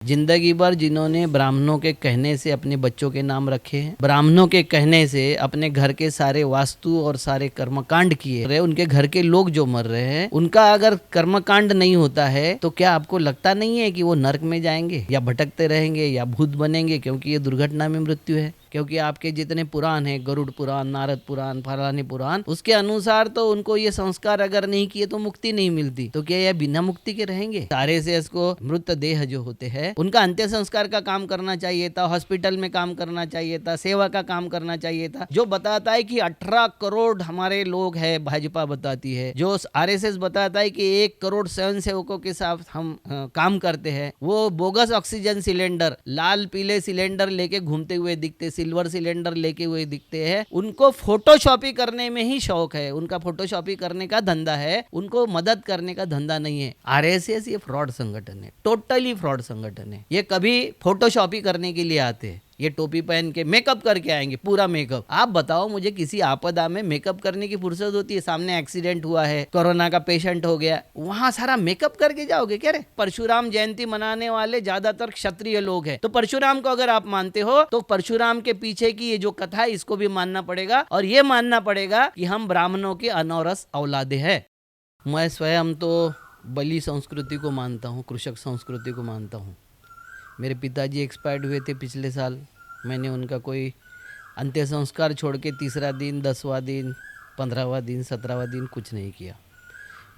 जिंदगी भर जिन्होंने ब्राह्मणों के कहने से अपने बच्चों के नाम रखे हैं, ब्राह्मणों के कहने से अपने घर के सारे वास्तु और सारे कर्मकांड किए रहे, उनके घर के लोग जो मर रहे हैं, उनका अगर कर्मकांड नहीं होता है तो क्या आपको लगता नहीं है कि वो नरक में जाएंगे या भटकते रहेंगे या भूत बनेंगे? क्योंकि ये दुर्घटना में मृत्यु है। क्योंकि आपके जितने पुराण हैं, गरुड़ पुराण, नारद पुराण, फलानी पुराण, उसके अनुसार तो उनको ये संस्कार अगर नहीं किए तो मुक्ति नहीं मिलती। तो क्या यह बिना मुक्ति के रहेंगे? सारे से इसको मृत देह जो होते हैं उनका अंत्य संस्कार का काम करना चाहिए था, हॉस्पिटल में काम करना चाहिए था, सेवा का काम करना चाहिए था। जो बताता है कि 18 करोड़ हमारे लोग हैं, भाजपा बताती है, जो आरएसएस बताता है कि 1 करोड़ स्वयं सेवकों के साथ हम काम करते हैं, वो बोगस ऑक्सीजन सिलेंडर, लाल पीले सिलेंडर लेके घूमते हुए दिखते, सिल्वर सिलेंडर लेके हुए दिखते हैं। उनको फोटोशॉपी करने में ही शौक है, उनका फोटोशॉपी करने का धंधा है, उनको मदद करने का धंधा नहीं है। आरएसएस ये फ्रॉड संगठन है, टोटली फ्रॉड संगठन है। ये कभी फोटोशॉपी करने के लिए आते हैं, ये टोपी पहन के मेकअप करके आएंगे, पूरा मेकअप। आप बताओ मुझे, किसी आपदा में मेकअप करने की फुर्सत होती है? सामने एक्सीडेंट हुआ है, कोरोना का पेशेंट हो गया, वहां सारा मेकअप करके जाओगे क्या रे? परशुराम जयंती मनाने वाले ज्यादातर क्षत्रिय लोग हैं, तो परशुराम को अगर आप मानते हो तो परशुराम के पीछे की ये जो कथा है इसको भी मानना पड़ेगा, और ये मानना पड़ेगा कि हम ब्राह्मणों की अनौरस औलादे हैं। मैं स्वयं तो बलि संस्कृति को मानता हूँ, कृषक संस्कृति को मानता हूँ। मेरे पिताजी एक्सपायर्ड हुए थे पिछले साल, मैंने उनका कोई अंत्य संस्कार छोड़ के 3रा दिन, 10वां दिन, 15वां दिन, 17वां दिन कुछ नहीं किया।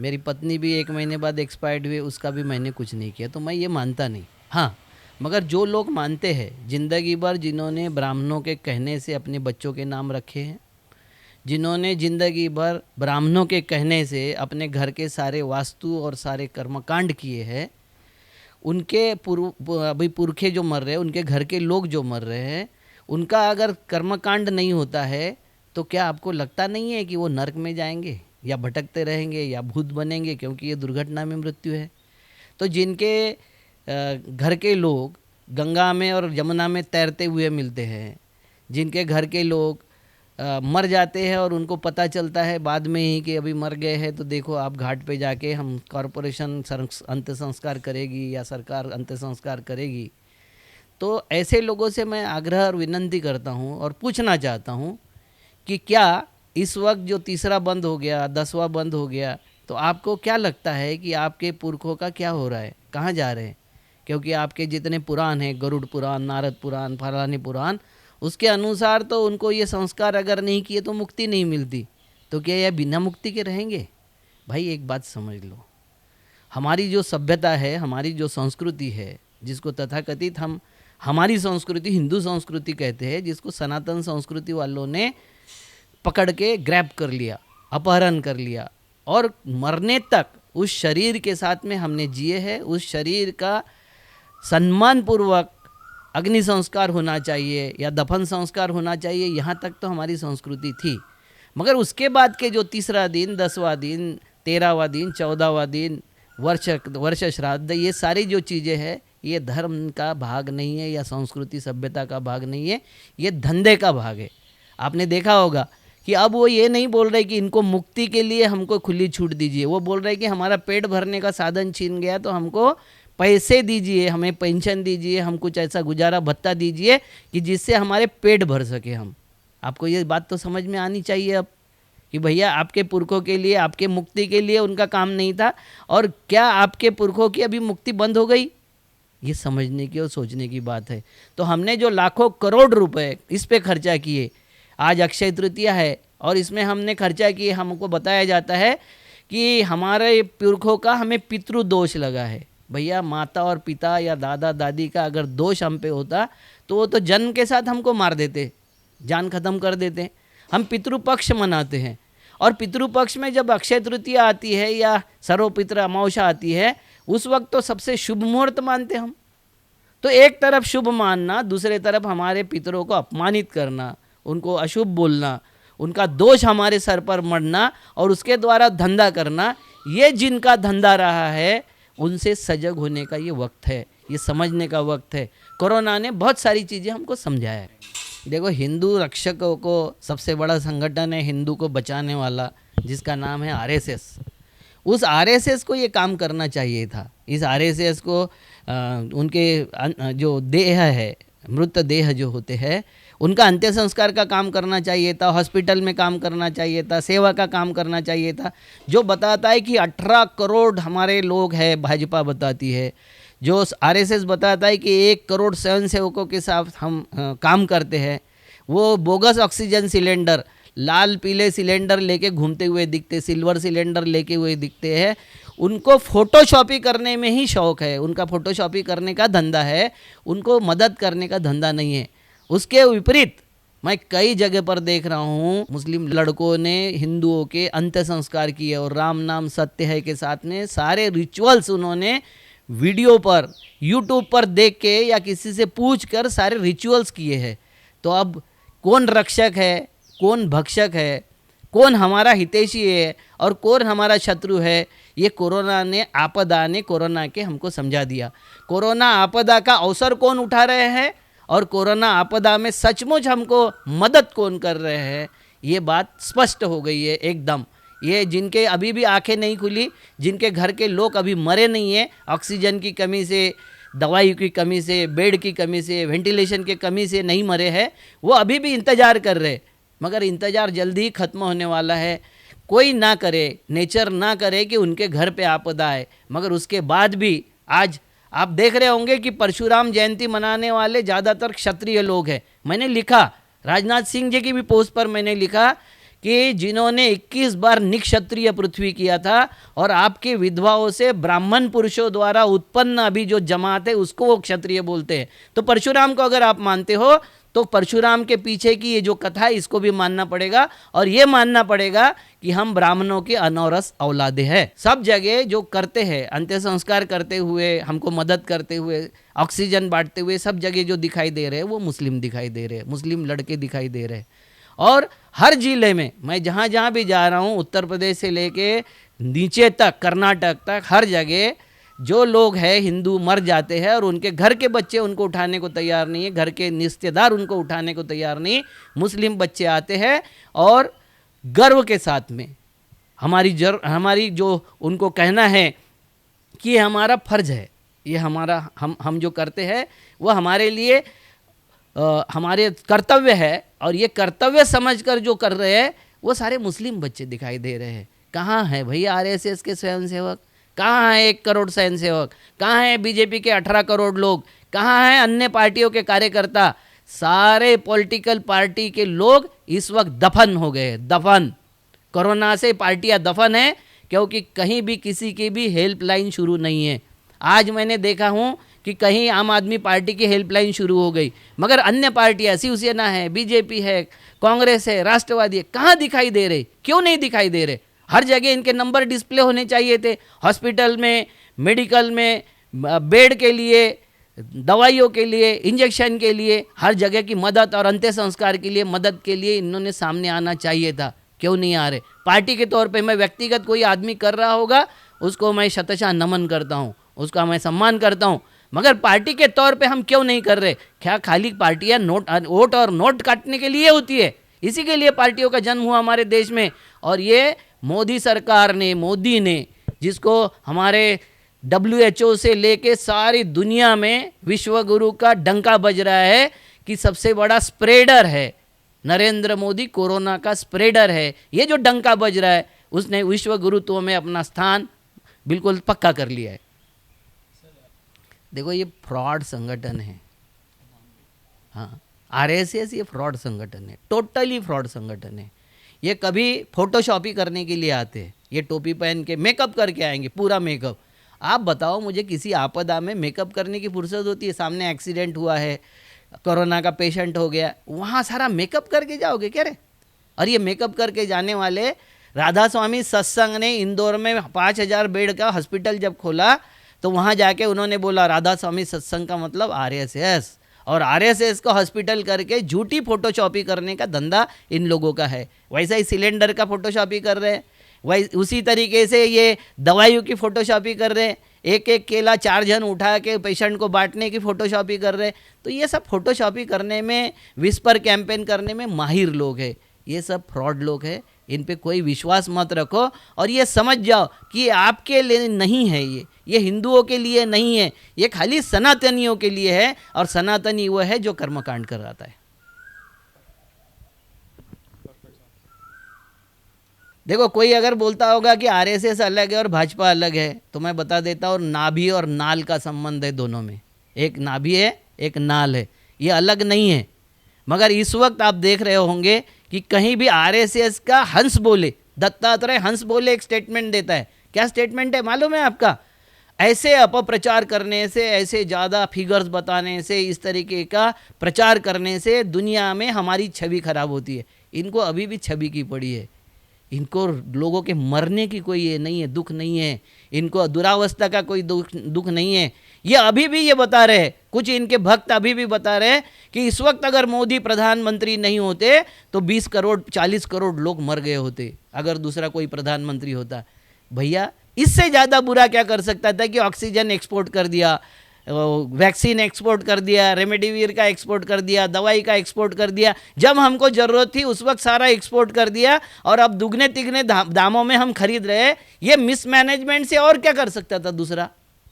मेरी पत्नी भी 1 महीने बाद एक्सपायर्ड हुए, उसका भी मैंने कुछ नहीं किया। तो मैं ये मानता नहीं। हाँ, मगर जो लोग मानते हैं, जिंदगी भर जिन्होंने ब्राह्मणों के कहने से अपने बच्चों के नाम रखे हैं, जिन्होंने जिंदगी भर ब्राह्मणों के कहने से अपने घर के सारे वास्तु और सारे कर्मकांड किए हैं, उनके अभी पुरखे जो मर रहे हैं, उनके घर के लोग जो मर रहे हैं, उनका अगर कर्मकांड नहीं होता है तो क्या आपको लगता नहीं है कि वो नरक में जाएंगे या भटकते रहेंगे या भूत बनेंगे? क्योंकि ये दुर्घटना में मृत्यु है। तो जिनके घर के लोग गंगा में और यमुना में तैरते हुए मिलते हैं, जिनके घर के लोग मर जाते हैं और उनको पता चलता है बाद में ही कि अभी मर गए हैं, तो देखो आप घाट पे जाके हम कॉरपोरेशन अंत्य संस्कार करेगी या सरकार अंत्य संस्कार करेगी। तो ऐसे लोगों से मैं आग्रह और विनंती करता हूँ और पूछना चाहता हूँ कि क्या इस वक्त जो 3रा बंद हो गया, 10वां बंद हो गया, तो आपको क्या लगता है कि आपके पुरखों का क्या हो रहा है, कहाँ जा रहे हैं? क्योंकि आपके जितने पुराण हैं, गरुड़ पुराण, नारद पुराण, फलानी पुराण, उसके अनुसार तो उनको ये संस्कार अगर नहीं किए तो मुक्ति नहीं मिलती। तो क्या यह बिना मुक्ति के रहेंगे? भाई एक बात समझ लो, हमारी जो सभ्यता है, हमारी जो संस्कृति है, जिसको तथाकथित हम हमारी संस्कृति हिंदू संस्कृति कहते हैं, जिसको सनातन संस्कृति वालों ने पकड़ के ग्रैब कर लिया, अपहरण कर लिया, और मरने तक उस शरीर के साथ में हमने जिए हैं। उस शरीर का सम्मान पूर्वक अग्नि संस्कार होना चाहिए या दफन संस्कार होना चाहिए, यहाँ तक तो हमारी संस्कृति थी। मगर उसके बाद के जो 3रा दिन, 10वां दिन, 13वां दिन, 14वां दिन, वर्ष श्राद्ध, ये सारी जो चीज़ें हैं, ये धर्म का भाग नहीं है या संस्कृति सभ्यता का भाग नहीं है, ये धंधे का भाग है। आपने देखा होगा कि अब वो ये नहीं बोल रहे कि इनको मुक्ति के लिए हमको खुली छूट दीजिए, वो बोल रहे कि हमारा पेट भरने का साधन छीन गया तो हमको पैसे दीजिए, हमें पेंशन दीजिए, हम कुछ ऐसा गुजारा भत्ता दीजिए कि जिससे हमारे पेट भर सके हम। आपको ये बात तो समझ में आनी चाहिए अब कि भैया आपके पुरखों के लिए, आपके मुक्ति के लिए उनका काम नहीं था, और क्या आपके पुरखों की अभी मुक्ति बंद हो गई? ये समझने की और सोचने की बात है। तो हमने जो लाखों करोड़ रुपए इस पे खर्चा किए, आज अक्षय तृतीया है और इसमें हमने खर्चा किए, हमको बताया जाता है कि हमारे पुरखों का हमें पितृदोष लगा है। भैया माता और पिता या दादा दादी का अगर दोष हम पे होता तो वो तो जन्म के साथ हमको मार देते, जान खत्म कर देते। हम पितृपक्ष मनाते हैं, और पितृपक्ष में जब अक्षय तृतीया आती है या सर्वपितृ अमावस्या आती है, उस वक्त तो सबसे शुभ मुहूर्त मानते हम। तो एक तरफ शुभ मानना, दूसरे तरफ हमारे पितरों को अपमानित करना, उनको अशुभ बोलना, उनका दोष हमारे सर पर मढ़ना और उसके द्वारा धंधा करना, ये जिनका धंधा रहा है उनसे सजग होने का ये वक्त है, ये समझने का वक्त है। कोरोना ने बहुत सारी चीज़ें हमको समझाया है। देखो, हिंदू रक्षकों को सबसे बड़ा संगठन है हिंदू को बचाने वाला, जिसका नाम है आरएसएस। उस आरएसएस को ये काम करना चाहिए था। इस आरएसएस को उनके जो देह है, मृत देह जो होते हैं, उनका अंत्य संस्कार का काम करना चाहिए था, हॉस्पिटल में काम करना चाहिए था, सेवा का काम करना चाहिए था। जो बताता है कि 18 करोड़ हमारे लोग हैं, भाजपा बताती है। जो आरएसएस बताता है कि 1 करोड़ स्वयंसेवकों के साथ हम काम करते हैं। वो बोगस ऑक्सीजन सिलेंडर, लाल पीले सिलेंडर लेके घूमते हुए दिखते, सिल्वर सिलेंडर लेके हुए दिखते हैं। उनको फोटोशॉपी करने में ही शौक़ है, उनका फोटोशॉपी करने का धंधा है, उनको मदद करने का धंधा नहीं है। उसके विपरीत मैं कई जगह पर देख रहा हूँ, मुस्लिम लड़कों ने हिंदुओं के अंत्य संस्कार किए और राम नाम सत्य है के साथ में सारे रिचुअल्स उन्होंने वीडियो पर, यूट्यूब पर देख के या किसी से पूछ कर सारे रिचुअल्स किए हैं। तो अब कौन रक्षक है, कौन भक्षक है, कौन हमारा हितैषी है और कौन हमारा शत्रु है, ये कोरोना ने, आपदा ने, कोरोना के हमको समझा दिया। कोरोना आपदा का अवसर कौन उठा रहे हैं और कोरोना आपदा में सचमुच हमको मदद कौन कर रहे हैं, ये बात स्पष्ट हो गई है एकदम। ये जिनके अभी भी आंखें नहीं खुली, जिनके घर के लोग अभी मरे नहीं हैं, ऑक्सीजन की कमी से, दवाई की कमी से, बेड की कमी से, वेंटिलेशन की कमी से नहीं मरे हैं, वो अभी भी इंतज़ार कर रहे। मगर इंतज़ार जल्दी ही ख़त्म होने वाला है। कोई ना करे, नेचर ना करे कि उनके घर पे आपदा आए, मगर उसके बाद भी आज आप देख रहे होंगे कि परशुराम जयंती मनाने वाले ज़्यादातर क्षत्रिय लोग हैं। मैंने लिखा, राजनाथ सिंह जी की भी पोस्ट पर मैंने लिखा कि जिन्होंने 21 बार निक्षत्रिय पृथ्वी किया था और आपकी विधवाओं से ब्राह्मण पुरुषों द्वारा उत्पन्न अभी जो जमात है उसको वो क्षत्रिय बोलते हैं। तो परशुराम को अगर आप मानते हो तो परशुराम के पीछे की ये जो कथा है इसको भी मानना पड़ेगा और ये मानना पड़ेगा कि हम ब्राह्मणों की अनौरस औलादे हैं। सब जगह जो करते हैं, अंत्य संस्कार करते हुए, हमको मदद करते हुए, ऑक्सीजन बांटते हुए, सब जगह जो दिखाई दे रहे हैं वो मुस्लिम दिखाई दे रहे हैं, मुस्लिम लड़के दिखाई दे रहे हैं। और हर जिले में मैं जहाँ जहाँ भी जा रहा हूँ, उत्तर प्रदेश से लेके नीचे तक, कर्नाटक तक, हर जगह जो लोग हैं हिंदू मर जाते हैं और उनके घर के बच्चे उनको उठाने को तैयार नहीं है, घर के रिश्तेदार उनको उठाने को तैयार नहीं, मुस्लिम बच्चे आते हैं और गर्व के साथ में हमारी जो उनको कहना है कि ये हमारा फर्ज है, ये हमारा हम जो करते हैं वो हमारे लिए हमारे कर्तव्य है और ये कर्तव्य समझकर जो कर रहे हैं वो सारे मुस्लिम बच्चे दिखाई दे रहे हैं। कहाँ है भैया आरएसएस के स्वयंसेवक, कहाँ है 1 करोड़ स्वयंसेवक, कहाँ है बीजेपी के 18 करोड़ लोग, कहाँ हैं अन्य पार्टियों के कार्यकर्ता? सारे पॉलिटिकल पार्टी के लोग इस वक्त दफन हो गए, दफन। कोरोना से पार्टियां दफन है क्योंकि कहीं भी किसी की भी हेल्पलाइन शुरू नहीं है। आज मैंने देखा हूँ कि कहीं आम आदमी पार्टी की हेल्पलाइन शुरू हो गई, मगर अन्य पार्टियां, शिवसेना है, बीजेपी है, कांग्रेस है, राष्ट्रवादी है, कहाँ दिखाई दे रहे? क्यों नहीं दिखाई दे रहे? हर जगह इनके नंबर डिस्प्ले होने चाहिए थे, हॉस्पिटल में, मेडिकल में, बेड के लिए, दवाइयों के लिए, इंजेक्शन के लिए, हर जगह की मदद और अंत्य संस्कार के लिए मदद के लिए इन्होंने सामने आना चाहिए था। क्यों नहीं आ रहे? पार्टी के तौर पे मैं व्यक्तिगत कोई आदमी कर रहा होगा उसको मैं शतशः नमन करता हूँ, उसका मैं सम्मान करता हूँ, मगर पार्टी के तौर पे हम क्यों नहीं कर रहे? क्या खाली पार्टियां वोट और नोट काटने के लिए होती है? इसी के लिए पार्टियों का जन्म हुआ हमारे देश में। और ये मोदी सरकार ने, मोदी ने, जिसको हमारे WHO से लेके सारी दुनिया में विश्व गुरु का डंका बज रहा है कि सबसे बड़ा स्प्रेडर है नरेंद्र मोदी, कोरोना का स्प्रेडर है, ये जो डंका बज रहा है, उसने विश्व गुरुत्व में अपना स्थान बिल्कुल पक्का कर लिया है। देखो ये फ्रॉड संगठन है, हाँ, आरएसएस ये फ्रॉड संगठन है, टोटली फ्रॉड संगठन है। ये कभी फोटोशॉपी करने के लिए आते हैं, ये टोपी पहन के मेकअप करके आएंगे, पूरा मेकअप। आप बताओ मुझे, किसी आपदा में मेकअप करने की फुर्सत होती है? सामने एक्सीडेंट हुआ है, कोरोना का पेशेंट हो गया, वहाँ सारा मेकअप करके जाओगे क्या रे? और ये मेकअप करके जाने वाले, राधा स्वामी सत्संग ने इंदौर में 5000 बेड का हॉस्पिटल जब खोला तो वहाँ जाके उन्होंने बोला राधा स्वामी सत्संग का मतलब आरएसएस, और आरएसएस का हॉस्पिटल करके झूठी फोटोशॉपी करने का धंधा इन लोगों का है। वैसा ही सिलेंडर का फोटोशॉपी कर रहे हैं, वही उसी तरीके से ये दवाइयों की फ़ोटोशॉपी कर रहे हैं, एक एक केला 4 जन उठा के पेशेंट को बांटने की फ़ोटोशॉपी कर रहे हैं। तो ये सब फ़ोटोशॉपी करने में, विस्पर कैंपेन करने में माहिर लोग हैं, ये सब फ्रॉड लोग हैं। इन पे कोई विश्वास मत रखो और ये समझ जाओ कि ये आपके लिए नहीं है, ये हिंदुओं के लिए नहीं है, ये खाली सनातनियों के लिए है। और सनातनी वो है जो कर्मकांड कराता है। देखो, कोई अगर बोलता होगा कि आरएसएस अलग है और भाजपा अलग है, तो मैं बता देता हूँ नाभि और नाल का संबंध है दोनों में। एक नाभि है, एक नाल है, ये अलग नहीं है। मगर इस वक्त आप देख रहे होंगे कि कहीं भी आरएसएस का हंस बोले, दत्तात्रेय हंस बोले एक स्टेटमेंट देता है। क्या स्टेटमेंट है मालूम है आपका? ऐसे अपप्रचार करने से, ऐसे ज़्यादा फिगर्स बताने से, इस तरीके का प्रचार करने से दुनिया में हमारी छवि खराब होती है। इनको अभी भी छवि की पड़ी है। इनको लोगों के मरने की कोई ये नहीं है, दुख नहीं है। इनको दुरावस्था का कोई दुख नहीं है। ये अभी भी ये बता रहे, कुछ इनके भक्त अभी भी बता रहे कि इस वक्त अगर मोदी प्रधानमंत्री नहीं होते तो 20 करोड़ 40 करोड़ लोग मर गए होते अगर दूसरा कोई प्रधानमंत्री होता। भैया, इससे ज़्यादा बुरा क्या कर सकता था कि ऑक्सीजन एक्सपोर्ट कर दिया, वैक्सीन एक्सपोर्ट कर दिया, रेमडेसिविर का एक्सपोर्ट कर दिया, दवाई का एक्सपोर्ट कर दिया। जब हमको ज़रूरत थी उस वक्त सारा एक्सपोर्ट कर दिया और अब दुगने तिगने दामों में हम खरीद रहे। ये मिसमैनेजमेंट से और क्या कर सकता था?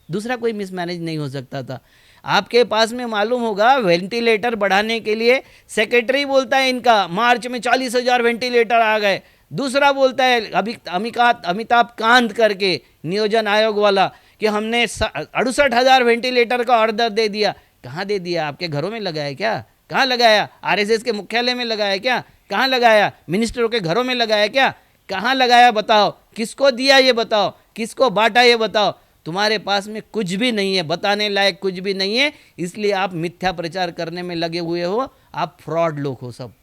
दूसरा कोई मिसमैनेज नहीं हो सकता था। आपके पास में मालूम होगा, वेंटिलेटर बढ़ाने के लिए सेक्रेटरी बोलता है इनका मार्च में 40,000 वेंटिलेटर आ गए। दूसरा बोलता है अमिताभ कांत करके नियोजन आयोग वाला कि हमने 68,000 वेंटिलेटर का ऑर्डर दे दिया। कहाँ दे दिया? आपके घरों में लगाया क्या? कहाँ लगाया? आरएसएस के मुख्यालय में लगाया क्या? कहाँ लगाया? मिनिस्टरों के घरों में लगाया क्या? कहाँ लगाया? बताओ। किसको दिया ये बताओ, किसको बांटा ये बताओ। तुम्हारे पास में कुछ भी नहीं है, बताने लायक कुछ भी नहीं है। इसलिए आप मिथ्या प्रचार करने में लगे हुए हो। आप फ्रॉड लोग हो सब।